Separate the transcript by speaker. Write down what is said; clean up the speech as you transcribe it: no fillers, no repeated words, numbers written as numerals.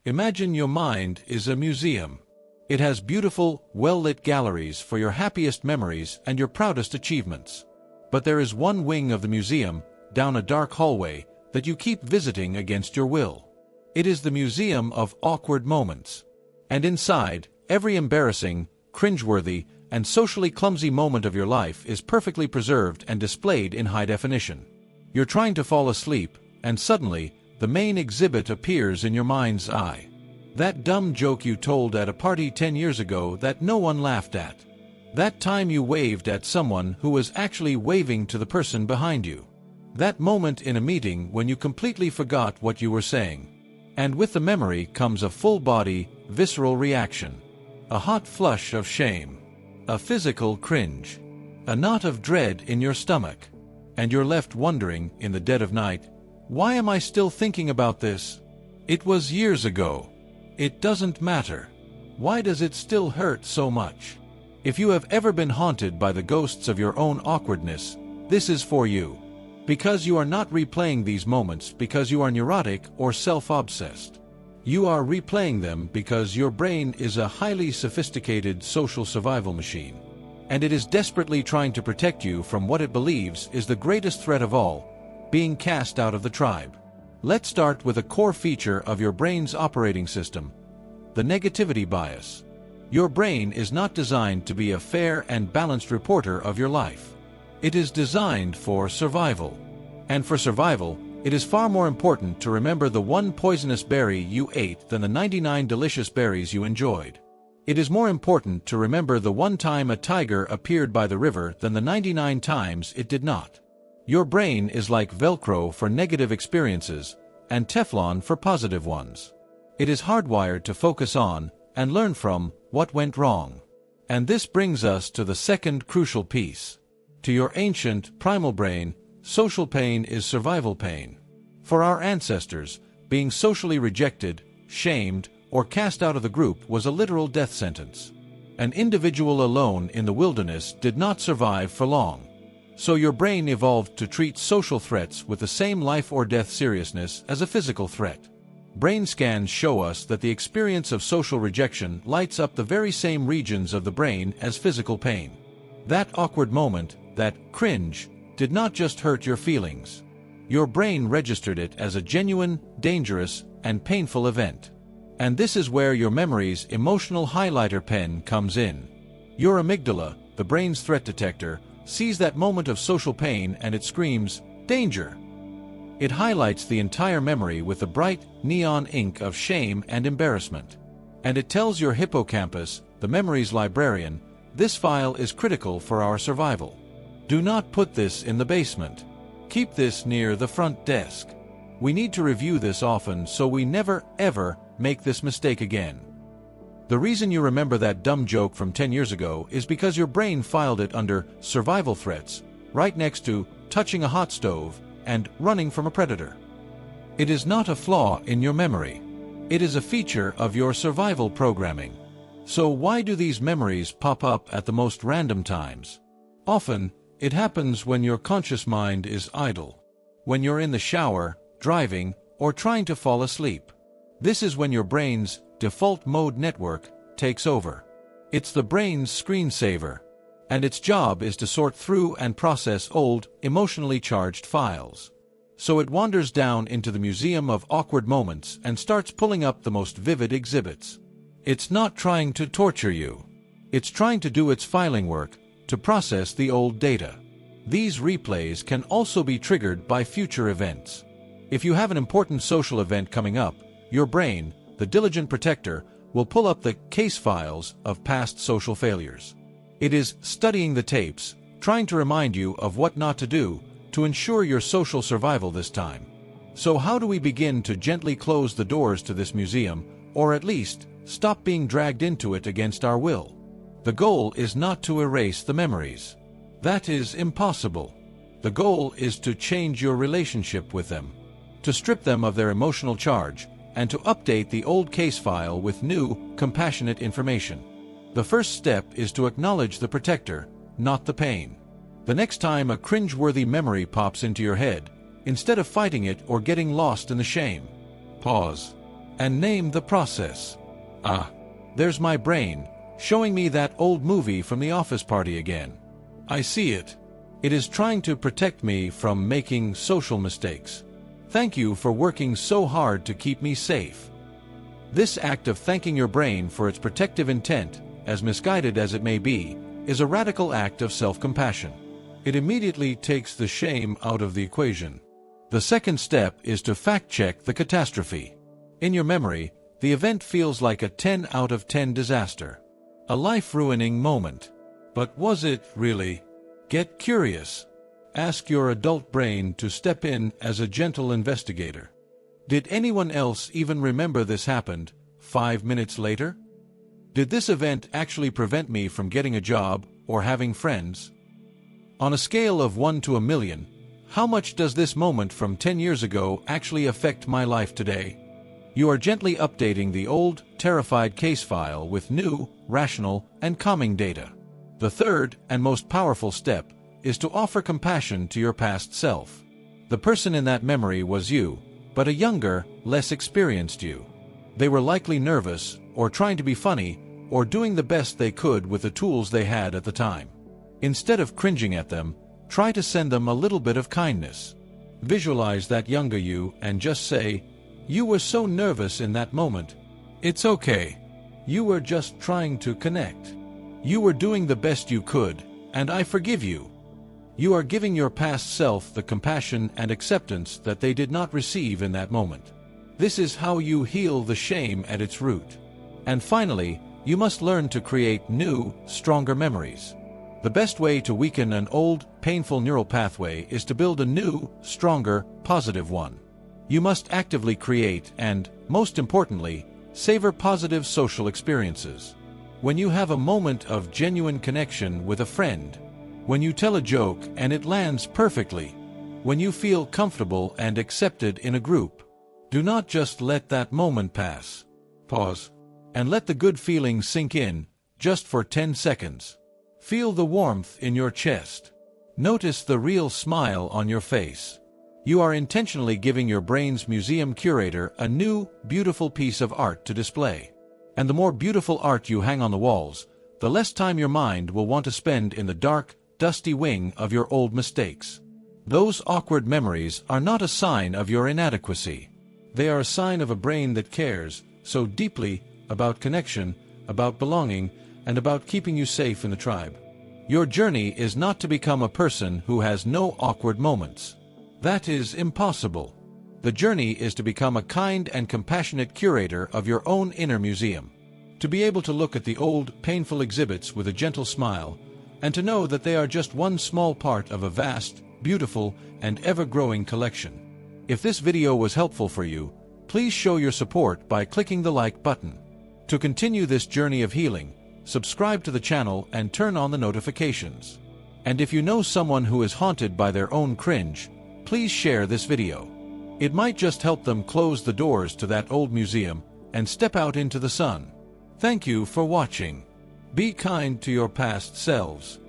Speaker 1: Imagine your mind is a museum. It has beautiful, well-lit galleries for your happiest memories and your proudest achievements. But there is one wing of the museum, down a dark hallway, that you keep visiting against your will. It is the museum of awkward moments. And inside, every embarrassing, cringeworthy, and socially clumsy moment of your life is perfectly preserved and displayed in high definition. You're trying to fall asleep, and suddenly, the main exhibit appears in your mind's eye. That dumb joke you told at a party 10 years ago that no one laughed at. That time you waved at someone who was actually waving to the person behind you. That moment in a meeting when you completely forgot what you were saying. And with the memory comes a full-body, visceral reaction. A hot flush of shame. A physical cringe. A knot of dread in your stomach. And you're left wondering, in the dead of night, why am I still thinking about this? It was years ago. It doesn't matter. Why does it still hurt so much? If you have ever been haunted by the ghosts of your own awkwardness, this is for you. Because you are not replaying these moments because you are neurotic or self-obsessed. You are replaying them because your brain is a highly sophisticated social survival machine. And it is desperately trying to protect you from what it believes is the greatest threat of all, being cast out of the tribe. Let's start with a core feature of your brain's operating system, the negativity bias. Your brain is not designed to be a fair and balanced reporter of your life. It is designed for survival. And for survival, it is far more important to remember the one poisonous berry you ate than the 99 delicious berries you enjoyed. It is more important to remember the one time a tiger appeared by the river than the 99 times it did not. Your brain is like Velcro for negative experiences and Teflon for positive ones. It is hardwired to focus on and learn from what went wrong. And this brings us to the second crucial piece. To your ancient, primal brain, social pain is survival pain. For our ancestors, being socially rejected, shamed, or cast out of the group was a literal death sentence. An individual alone in the wilderness did not survive for long. So your brain evolved to treat social threats with the same life or death seriousness as a physical threat. Brain scans show us that the experience of social rejection lights up the very same regions of the brain as physical pain. That awkward moment, that cringe, did not just hurt your feelings. Your brain registered it as a genuine, dangerous, and painful event. And this is where your memory's emotional highlighter pen comes in. Your amygdala, the brain's threat detector, sees that moment of social pain and it screams, "Danger!" It highlights the entire memory with the bright, neon ink of shame and embarrassment. And it tells your hippocampus, the memory's librarian, this file is critical for our survival. Do not put this in the basement. Keep this near the front desk. We need to review this often so we never, ever make this mistake again. The reason you remember that dumb joke from 10 years ago is because your brain filed it under survival threats, right next to touching a hot stove and running from a predator. It is not a flaw in your memory. It is a feature of your survival programming. So why do these memories pop up at the most random times? Often, it happens when your conscious mind is idle. When you're in the shower, driving, or trying to fall asleep. This is when your brain's default mode network takes over. It's the brain's screensaver. And its job is to sort through and process old, emotionally charged files. So it wanders down into the museum of awkward moments and starts pulling up the most vivid exhibits. It's not trying to torture you. It's trying to do its filing work, to process the old data. These replays can also be triggered by future events. If you have an important social event coming up, your brain, the diligent protector, will pull up the case files of past social failures. It is studying the tapes, trying to remind you of what not to do, to ensure your social survival this time. So how do we begin to gently close the doors to this museum, or at least, stop being dragged into it against our will? The goal is not to erase the memories. That is impossible. The goal is to change your relationship with them, to strip them of their emotional charge, and to update the old case file with new, compassionate information. The first step is to acknowledge the protector, not the pain. The next time a cringe-worthy memory pops into your head, instead of fighting it or getting lost in the shame, pause and name the process. Ah, there's my brain, showing me that old movie from the office party again. I see it. It is trying to protect me from making social mistakes. Thank you for working so hard to keep me safe. This act of thanking your brain for its protective intent, as misguided as it may be, is a radical act of self-compassion. It immediately takes the shame out of the equation. The second step is to fact-check the catastrophe. In your memory, the event feels like a 10 out of 10 disaster. A life-ruining moment. But was it really? Get curious. Ask your adult brain to step in as a gentle investigator. Did anyone else even remember this happened 5 minutes later? Did this event actually prevent me from getting a job or having friends? On a scale of 1 to a million, how much does this moment from 10 years ago actually affect my life today? You are gently updating the old, terrified case file with new, rational, and calming data. The third and most powerful step is to offer compassion to your past self. The person in that memory was you, but a younger, less experienced you. They were likely nervous, or trying to be funny, or doing the best they could with the tools they had at the time. Instead of cringing at them, try to send them a little bit of kindness. Visualize that younger you and just say, "You were so nervous in that moment. It's okay. You were just trying to connect. You were doing the best you could, and I forgive you." You are giving your past self the compassion and acceptance that they did not receive in that moment. This is how you heal the shame at its root. And finally, you must learn to create new, stronger memories. The best way to weaken an old, painful neural pathway is to build a new, stronger, positive one. You must actively create and, most importantly, savor positive social experiences. When you have a moment of genuine connection with a friend, when you tell a joke and it lands perfectly, when you feel comfortable and accepted in a group, do not just let that moment pass. Pause. And let the good feeling sink in, just for 10 seconds. Feel the warmth in your chest. Notice the real smile on your face. You are intentionally giving your brain's museum curator a new, beautiful piece of art to display. And the more beautiful art you hang on the walls, the less time your mind will want to spend in the dark, dusty wing of your old mistakes. Those awkward memories are not a sign of your inadequacy. They are a sign of a brain that cares so deeply about connection, about belonging, and about keeping you safe in the tribe. Your journey is not to become a person who has no awkward moments. That is impossible. The journey is to become a kind and compassionate curator of your own inner museum. To be able to look at the old, painful exhibits with a gentle smile, and to know that they are just one small part of a vast, beautiful, and ever-growing collection. If this video was helpful for you, please show your support by clicking the like button. To continue this journey of healing, subscribe to the channel and turn on the notifications. And if you know someone who is haunted by their own cringe, please share this video. It might just help them close the doors to that old museum and step out into the sun. Thank you for watching. Be kind to your past selves.